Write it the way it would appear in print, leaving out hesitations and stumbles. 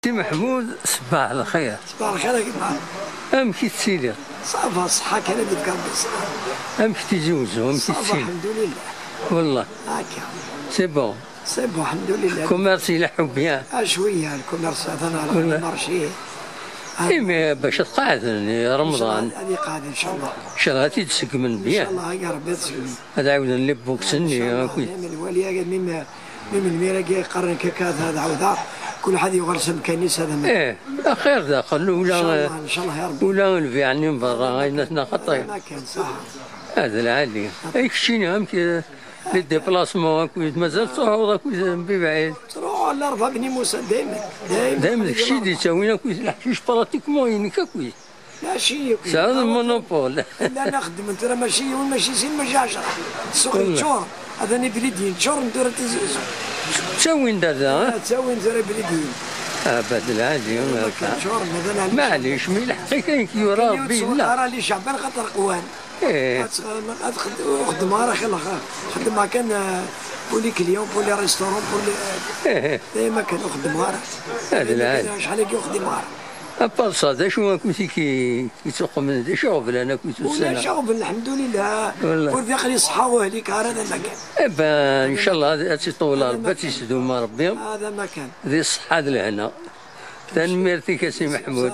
سي محمود صباح الخير. صباح الخير كيف معاك؟ امشي تسيلي صافا الصحة كان بدك ربي الصحة. امشي تزوجوا امشي صافا تسيلي الحمد لله. والله هاكا سي بون. سي بون الحمد لله. كوميرسي يلحوا بيان. شوية الكوميرس هذا على المارشي. اي باش تقعد رمضان. هذه قاعدة ان شاء الله. ان شاء الله غادي تسقمن بيان. ان شاء الله يا ربي تسقمن. هذا عاود نلبوك سني من الوالية من الميراكي قرن كاكاد هذا عاود كل حد يغرسم كنيس هذا. ايه خير داخل ولا ان شاء الله يا ربي. ولا نبيع عني من برا غايناتنا خطير. ما كان صح. هذا العادي. اي كشينا يمكن لي ديبلاسمون كويس مازال تعوض كويس بعيد. تروح على رفع بني موسى دائما داكشي اللي تساوينا كويس الحشيش براتيكمون ينكا كويس. ماشي ساعد المونوبول. لا نخدم انت راه ماشي سين ماشي 10 السوق تشور هذا بليدين تشور ندير تزوج. تساوين دابا تساوي ندير بليدين. بعد العادي معليش مي الحقيقه كيورا ربي لا راه اللي شعبان خاطر قوان. ايه خدم راه خدم كان بولي كليون بولي ريستورون بولي دايما كان خدم راه. هذا العادي. شحال يخدم راه. أبار صاد شو كنتي كيتسوق من شغل انا كنت ولا شغل الحمد لله. ولدي خلي صحاوه هذيك هذا المكان. ان شاء الله تطول ربي تيسدوا ما ربي. هذا مكان. ذي الصحة لهنا. تنميرتك يا سي محمود.